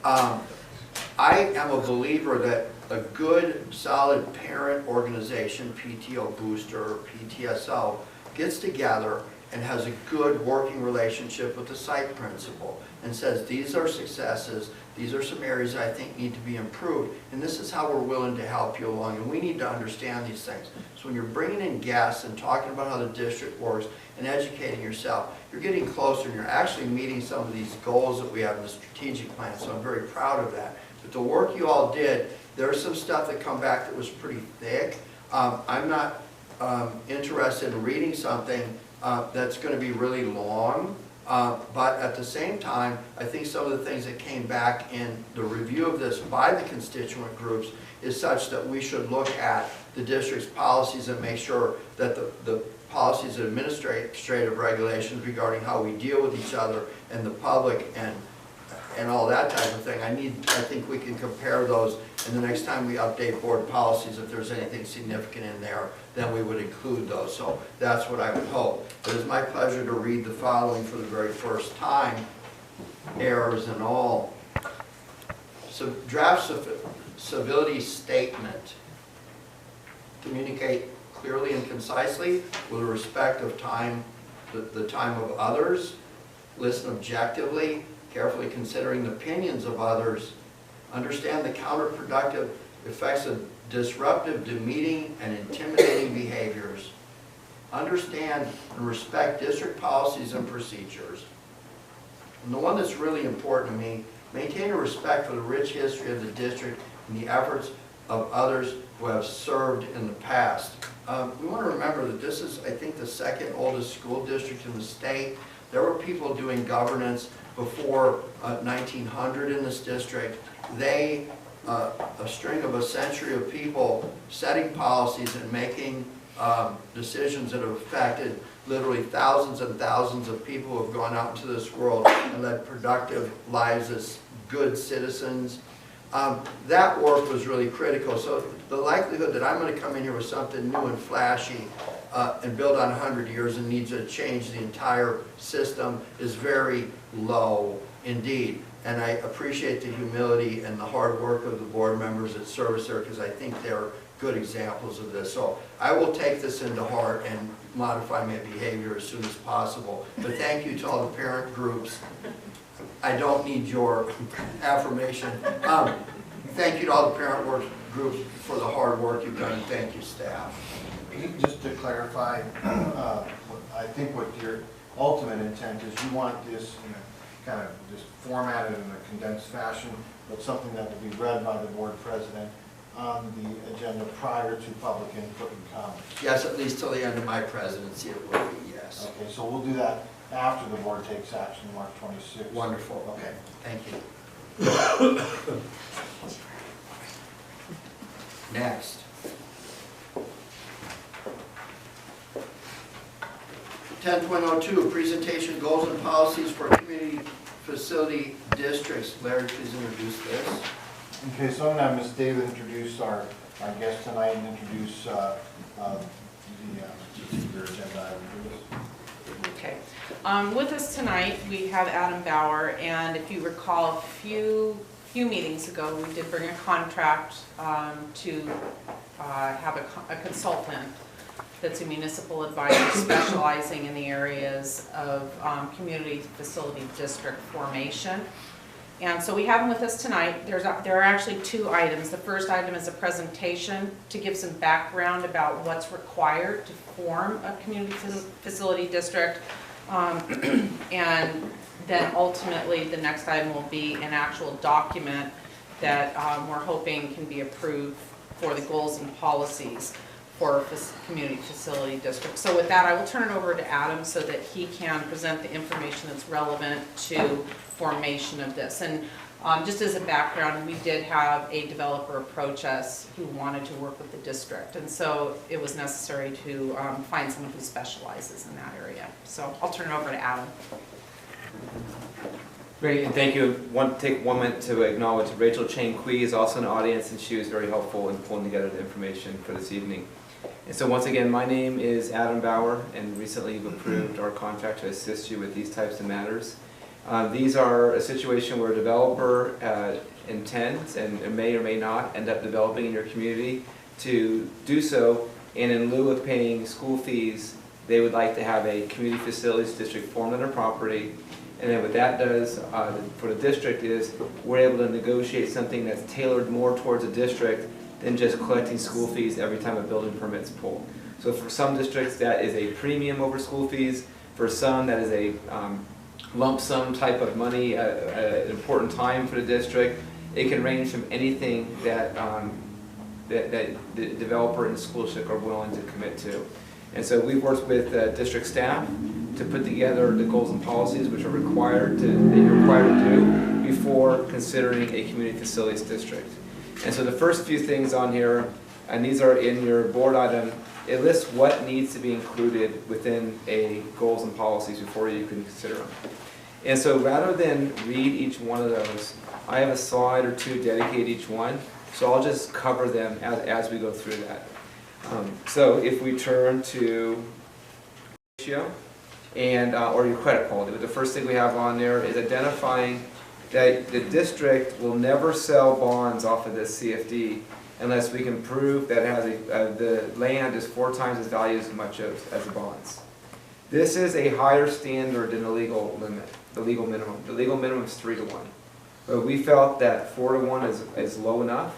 I am a believer that a good, solid parent organization, PTO booster, or PTSO, gets together and has a good working relationship with the site principal and says, these are successes, these are some areas I think need to be improved, and this is how we're willing to help you along, and we need to understand these things. So when you're bringing in guests and talking about how the district works and educating yourself, you're getting closer and you're actually meeting some of these goals that we have in the strategic plan, so I'm very proud of that. But the work you all did, there's some stuff that come back that was pretty thick. I'm not interested in reading something that's going to be really long, but at the same time, I think some of the things that came back in the review of this by the constituent groups is such that we should look at the district's policies and make sure that the policies and administrative regulations regarding how we deal with each other and the public and and all that type of thing. I think we can compare those, and the next time we update board policies, if there's anything significant in there, then we would include those. So that's what I would hope. It is my pleasure to read the following for the very first time, errors and all. So draft civility statement. Communicate clearly and concisely with respect of time, the time of others. Listen objectively, carefully considering the opinions of others. Understand the counterproductive effects of disruptive, demeaning, and intimidating behaviors. Understand and respect district policies and procedures. And the one that's really important to me, maintain a respect for the rich history of the district and the efforts of others who have served in the past. We want to remember that this is, I think, the second oldest school district in the state. There were people doing governance before 1900 in this district. They, a string of a century of people setting policies and making decisions that have affected literally thousands and thousands of people who have gone out into this world and led productive lives as good citizens. That work was really critical. So the likelihood that I'm going to come in here with something new and flashy and build on 100 years and needs to change the entire system is very low indeed. And I appreciate the humility and the hard work of the board members that service there, because I think they're good examples of this. So I will take this into heart and modify my behavior as soon as possible. But thank you to all the parent groups. I don't need your affirmation. Thank you to all the parent groups for the hard work you've done. Thank you, staff. Just to clarify, I think what your ultimate intent is, you want this kind of just formatted in a condensed fashion, but something that will be read by the board president on the agenda prior to public input and comments. Yes, at least till the end of my presidency it will be, yes. Okay, so we'll do that after the board takes action March 26th. Wonderful. Okay. Thank you. Next. Ten point oh two, presentation goals and policies for community facility districts. Larry, please introduce this. Okay, so I'm going to have Ms. David introduce our guest tonight and introduce your agenda item. Okay. With us tonight, we have Adam Bauer, and if you recall, a few meetings ago, we did bring a contract to have a consultant that's a municipal advisor specializing in the areas of community facility district formation. And so we have him with us tonight. There are actually two items. The first item is a presentation to give some background about what's required to form a community facility district. And then ultimately, the next item will be an actual document that we're hoping can be approved for the goals and policies for community facility districts. So with that, I will turn it over to Adam so that he can present the information that's relevant to formation of this. And just as a background, we did have a developer approach us who wanted to work with the district. And so it was necessary to find someone who specializes in that area. So I'll turn it over to Adam. Great, and thank you. I want to take one minute to acknowledge Rachel Chang-Kui is also in the audience, and she was very helpful in pulling together the information for this evening. And so once again, my name is Adam Bauer, and recently you've approved our contract to assist you with these types of matters. These are a situation where a developer intends and may or may not end up developing in your community to do so, and in lieu of paying school fees, they would like to have a community facilities district formed on their property. And then what that does for the district is we're able to negotiate something that's tailored more towards a district than just collecting school fees every time a building permit's pulled. So for some districts, that is a premium over school fees. For some, that is a lump sum type of money, an important time for the district. It can range from anything that that the developer and the school district are willing to commit to. And so we've worked with district staff to put together the goals and policies which are required that you're required to do before considering a community facilities district. And so the first few things on here, and these are in your board item, it lists what needs to be included within a goals and policies before you can consider them. And so rather than read each one of those, I have a slide or two dedicated each one, so I'll just cover them as we go through that. So if we turn to ratio and or your credit quality, the first thing we have on there is identifying that the district will never sell bonds off of this CFD unless we can prove that it has the land is 4 times its value as much as the bonds. This is a higher standard than the legal limit, the legal minimum. The legal minimum is 3 to 1. But we felt that 4 to 1 is low enough,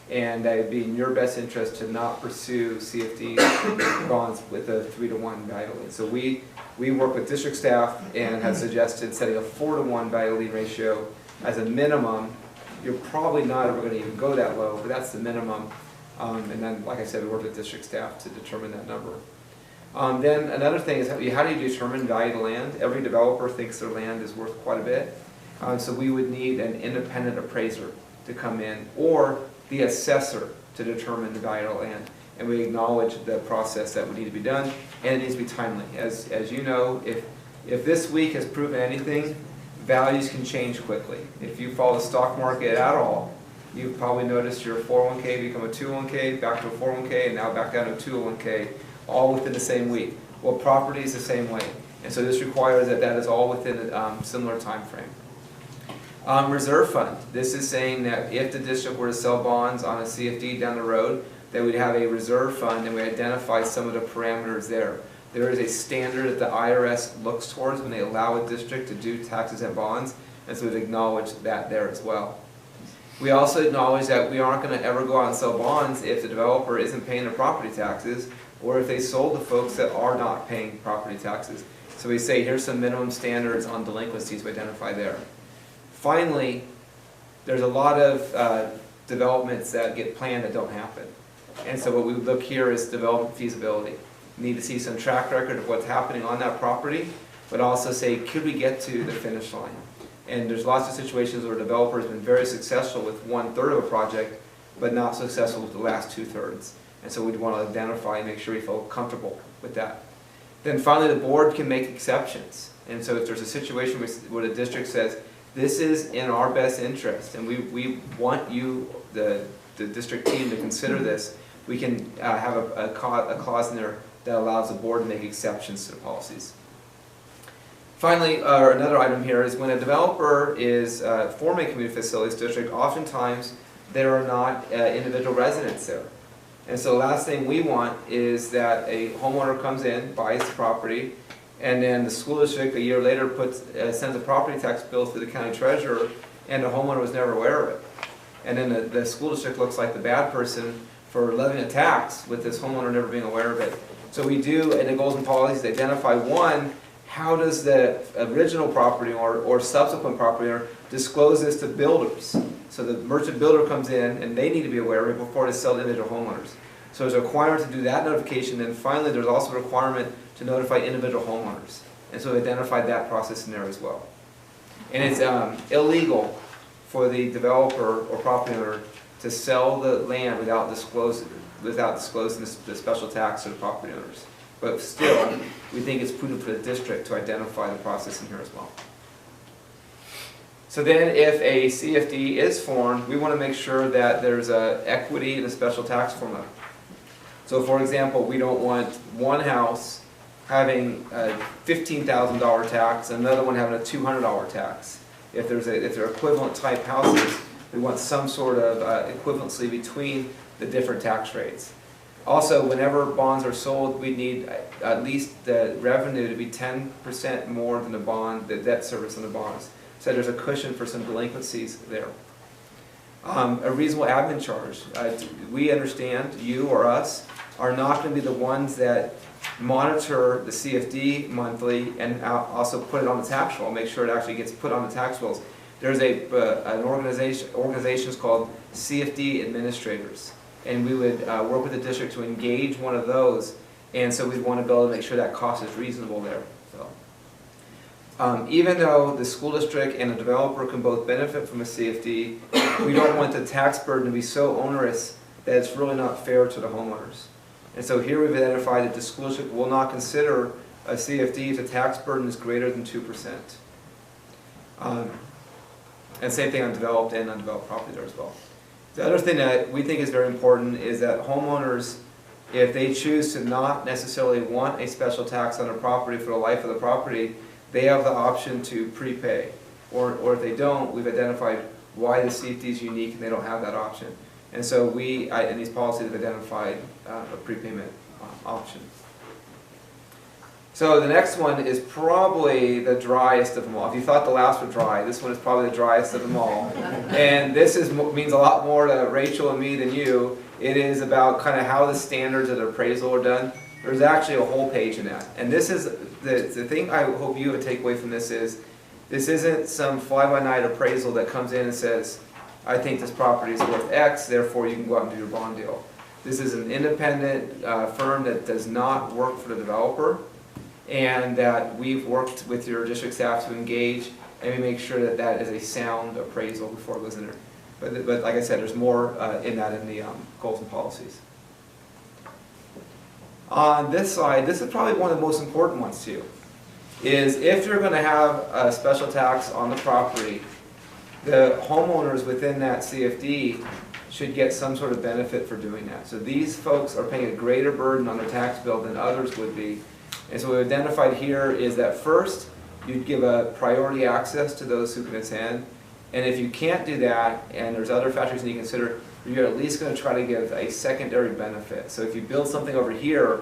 and that it'd be in your best interest to not pursue CFD bonds with a 3 to 1 value lean. So we work with district staff and have suggested setting a 4 to 1 value lean ratio as a minimum. You're probably not ever going to even go that low, but that's the minimum. And then, like I said, we work with district staff to determine that number. Then another thing is how do you determine value to land? Every developer thinks their land is worth quite a bit. So we would need an independent appraiser to come in, or the assessor to determine the value of land. And we acknowledge the process that would need to be done, and it needs to be timely. As you know, if this week has proven anything, values can change quickly. If you follow the stock market at all, you've probably noticed your 401k become a 201k, back to a 401k, and now back down to a 201k, all within the same week. Well, property is the same way. And so this requires that is all within a similar time frame. Reserve fund. This is saying that if the district were to sell bonds on a CFD down the road, that we'd have a reserve fund and we identify some of the parameters there. There is a standard that the IRS looks towards when they allow a district to do taxes and bonds, and so we've acknowledged that there as well. We also acknowledge that we aren't going to ever go out and sell bonds if the developer isn't paying the property taxes, or if they sold to folks that are not paying property taxes. So we say here's some minimum standards on delinquencies we identify there. Finally, there's a lot of developments that get planned that don't happen. And so what we look here is development feasibility. We need to see some track record of what's happening on that property, but also say, could we get to the finish line? And there's lots of situations where a developer has been very successful with 1/3 of a project, but not successful with the last 2/3. And so we'd want to identify and make sure we feel comfortable with that. Then finally, the board can make exceptions. And so if there's a situation where the district says, this is in our best interest, and we want you, the district team, to consider this, we can have a clause in there that allows the board to make exceptions to the policies. Finally, another item here is when a developer is forming a community facilities district, oftentimes there are not individual residents there. And so the last thing we want is that a homeowner comes in, buys the property, and then the school district a year later sends a property tax bill to the county treasurer, and the homeowner was never aware of it. And then the school district looks like the bad person for levying a tax with this homeowner never being aware of it. So we do, in the goals and policies, identify one, how does the original property or subsequent property owner disclose this to builders? So the merchant builder comes in and they need to be aware of it before they sell to individual homeowners. So there's a requirement to do that notification, and finally there's also a requirement to notify individual homeowners. And so we identified that process in there as well. And it's illegal for the developer or property owner to sell the land without disclosing the special tax to the property owners. But still, we think it's prudent for the district to identify the process in here as well. So then if a CFD is formed, we want to make sure that there's equity in the special tax formula. So for example, we don't want one house having a $15,000 tax and another one having a $200 tax. If they're equivalent type houses, we want some sort of equivalency between the different tax rates. Also, whenever bonds are sold, we need at least the revenue to be 10% more than the debt service on the bonds. So there's a cushion for some delinquencies there. A reasonable admin charge. We understand, you or us, are not going to be the ones that monitor the CFD monthly and also put it on the tax roll, make sure it actually gets put on the tax rolls. There's an organization's called CFD administrators, and we would work with the district to engage one of those, and so we'd want to be able to make sure that cost is reasonable there. So, even though the school district and the developer can both benefit from a CFD, we don't want the tax burden to be so onerous that it's really not fair to the homeowners. And so here we've identified that the school district will not consider a CFD if the tax burden is greater than 2%. And same thing on developed and undeveloped property there as well. The other thing that we think is very important is that homeowners, if they choose to not necessarily want a special tax on their property for the life of the property, they have the option to prepay. Or if they don't, we've identified why the CFD is unique and they don't have that option. And so we, in these policies, have identified a prepayment option. So the next one is probably the driest of them all. If you thought the last were dry, this one is probably the driest of them all. And this means a lot more to Rachel and me than you. It is about kind of how the standards of the appraisal are done. There's actually a whole page in that. And this is, the thing I hope you would take away from this is, this isn't some fly-by-night appraisal that comes in and says, I think this property is worth X, therefore you can go out and do your bond deal. This is an independent firm that does not work for the developer, and that we've worked with your district staff to engage and we make sure that that is a sound appraisal before it goes in there. But like I said, there's more in that in the goals and policies. On this side, this is probably one of the most important ones too, is if you're going to have a special tax on the property, the homeowners within that CFD should get some sort of benefit for doing that. So these folks are paying a greater burden on their tax bill than others would be. And so what we've identified here is that first, you'd give a priority access to those who can attend. And if you can't do that, and there's other factors you need to consider, you're at least going to try to give a secondary benefit. So if you build something over here,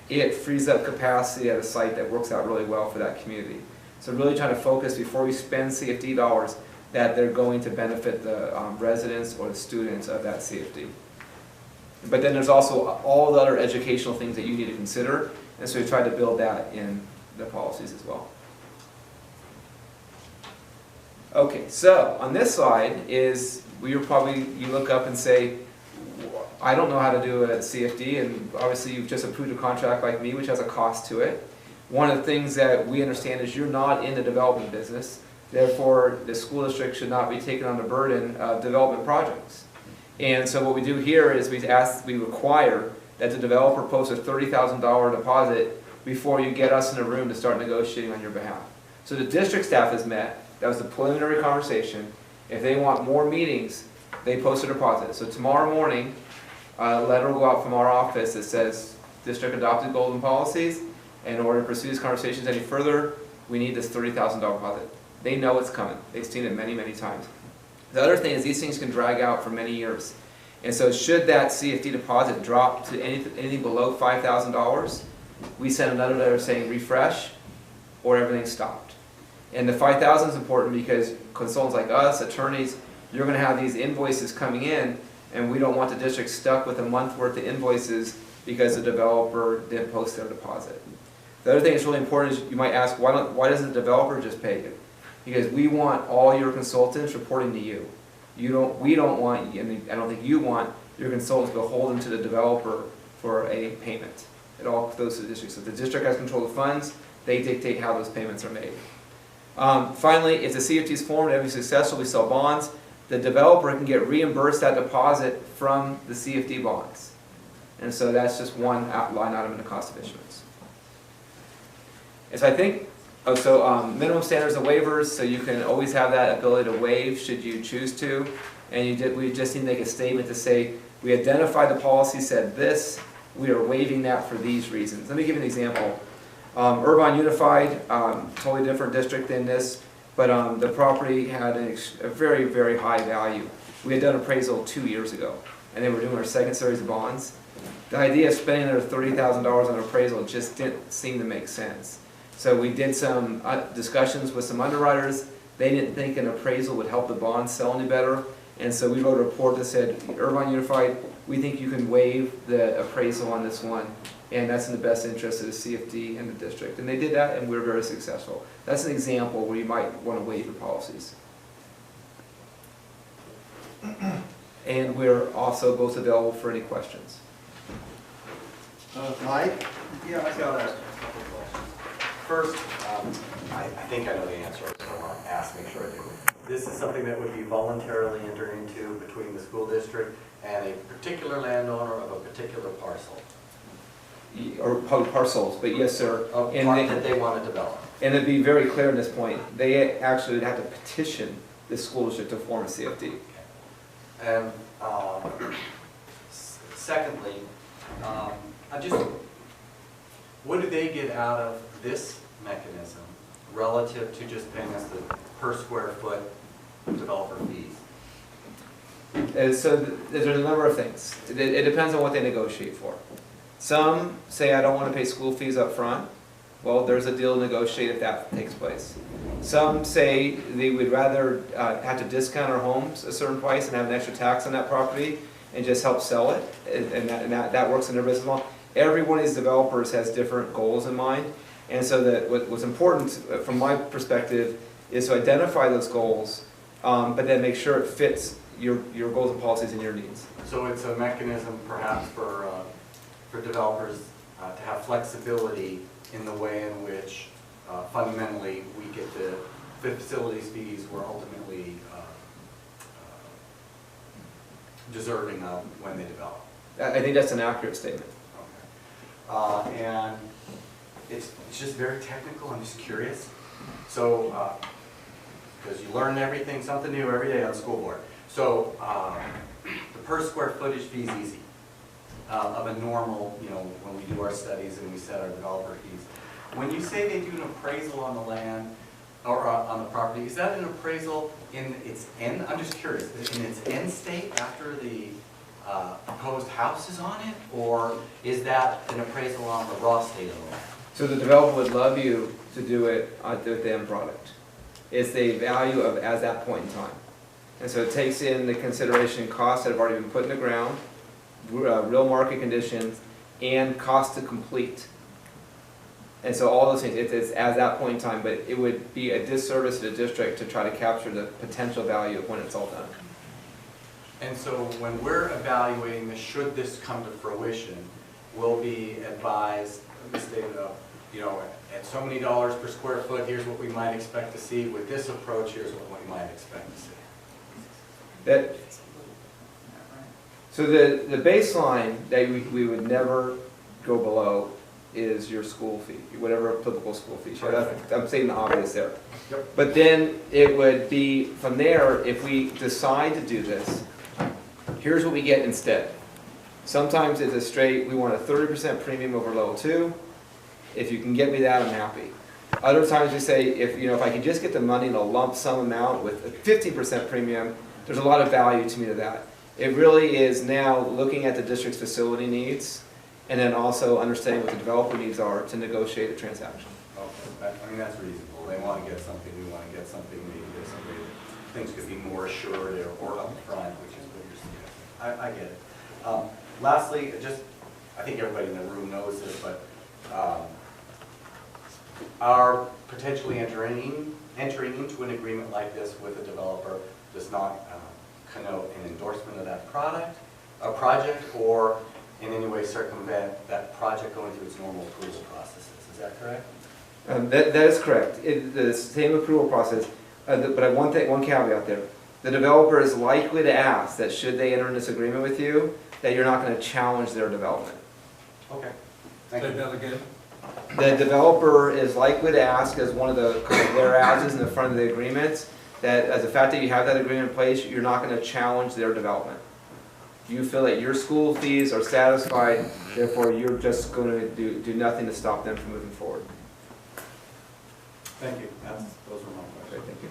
it frees up capacity at a site that works out really well for that community. So really trying to focus before we spend CFD dollars that they're going to benefit the residents or the students of that CFD. But then there's also all the other educational things that you need to consider. And so we tried to build that in the policies as well. Okay, so on this side is you look up and say, I don't know how to do a CFD, and obviously you've just approved a contract like me, which has a cost to it. One of the things that we understand is you're not in the development business, therefore the school district should not be taking on the burden of development projects. And so what we do here is we require that the developer posts a $30,000 deposit before you get us in a room to start negotiating on your behalf. So the district staff has met, that was the preliminary conversation. If they want more meetings, they post a deposit. So tomorrow morning, a letter will go out from our office that says, district adopted goals and policies, and in order to pursue these conversations any further, we need this $30,000 deposit. They know it's coming. They've seen it many, many times. The other thing is these things can drag out for many years. And so should that CFD deposit drop to anything below $5,000, we send another letter saying refresh or everything's stopped. And the 5,000 is important because consultants like us, attorneys, you're going to have these invoices coming in, and we don't want the district stuck with a month worth of invoices because the developer didn't post their deposit. The other thing that's really important is you might ask, why doesn't the developer just pay you? Because we want all your consultants reporting to you. We don't want, and I don't think you want, your consultants beholden to the developer for a payment. It all goes to the district. So if the district has control of the funds, they dictate how those payments are made. Finally, if the CFD is formed and be successful, we sell bonds, the developer can get reimbursed that deposit from the CFD bonds. And so that's just one line item in the cost of issuance. And so I think, minimum standards of waivers, so you can always have that ability to waive should you choose to. And we just need to make a statement to say, we identified the policy said this, we are waiving that for these reasons. Let me give you an example. Irvine Unified, totally different district than this, but the property had a very, very high value. We had done appraisal 2 years ago, and they were doing our second series of bonds. The idea of spending another $30,000 on appraisal just didn't seem to make sense. So we did some discussions with some underwriters. They didn't think an appraisal would help the bond sell any better, and so we wrote a report that said, Irvine Unified, we think you can waive the appraisal on this one, and that's in the best interest of the CFD and the district. And they did that, and we were very successful. That's an example where you might want to waive your policies. And we're also both available for any questions. Mike? Yeah, I got a couple of questions. First, I think I know the answer, so I want to ask, make sure I do. This is something that would be voluntarily entered into between the school district and a particular landowner of a particular parcel. Or probably parcels, but yes, sir. A part that they want to develop. And to be very clear on this point, they actually would have to petition the school district to form a CFD. And secondly, what do they get out of this mechanism relative to just paying us the per square foot developer fees? So there's a number of things. It depends on what they negotiate for. Some say, I don't want to pay school fees up front. Well, there's a deal to negotiate if that takes place. Some say they would rather have to discount our homes a certain price and have an extra tax on that property and just help sell it, and that works in their business model. Every one of these developers has different goals in mind, and so what's important from my perspective is to identify those goals, but then make sure it fits your goals and policies and your needs. So it's a mechanism perhaps for developers to have flexibility in the way in which fundamentally we get the facilities fees we're ultimately deserving of when they develop. I think that's an accurate statement. Okay. And it's just very technical, I'm just curious. So, because you learn everything, something new every day on school board. So, the per square footage fee is easy. Of a normal, when we do our studies and we set our developer fees. When you say they do an appraisal on the land, or on the property, is that an appraisal in its end, I'm just curious, in its end state after the proposed house is on it? Or is that an appraisal on the raw state of the land? So the developer would love you to do it with the end product. It's the value of as that point in time. And so it takes in the consideration costs that have already been put in the ground, real market conditions, and cost to complete. And so all those things, it's as that point in time, but it would be a disservice to the district to try to capture the potential value of when it's all done. And so when we're evaluating this, should this come to fruition, we'll be advised, stated of, at so many dollars per square foot, here's what we might expect to see. With this approach, here's what we might expect to see. So the baseline that we would never go below is your school fee, whatever applicable school fee. I'm saying the obvious there. Yep. But then it would be, from there, if we decide to do this, here's what we get instead. Sometimes it's a straight, we want a 30% premium over level 2. If you can get me that, I'm happy. Other times we say, if I can just get the money in a lump sum amount with a 50% premium, there's a lot of value to me to that. It really is now looking at the district's facility needs and then also understanding what the developer needs are to negotiate a transaction. Okay, I mean, that's reasonable. They want to get something, we want to get something, maybe get something, things could be more assured or upfront, which is what you're suggesting. I get it. Lastly, I think everybody in the room knows this, but our potentially entering into an agreement like this with a developer does not connote an endorsement of that project, or in any way circumvent that project going through its normal approval processes. Is that correct? That is correct. The same approval process, but I have one caveat there. The developer is likely to ask that should they enter in this agreement with you, that you're not going to challenge their development. Okay. Thank you. Say that again. The developer is likely to ask as one of the whereases in the front of the agreement, that as the fact that you have that agreement in place, you're not going to challenge their development. You feel that your school fees are satisfied, therefore you're just going to do nothing to stop them from moving forward. Thank you. Those were my questions. Thank you.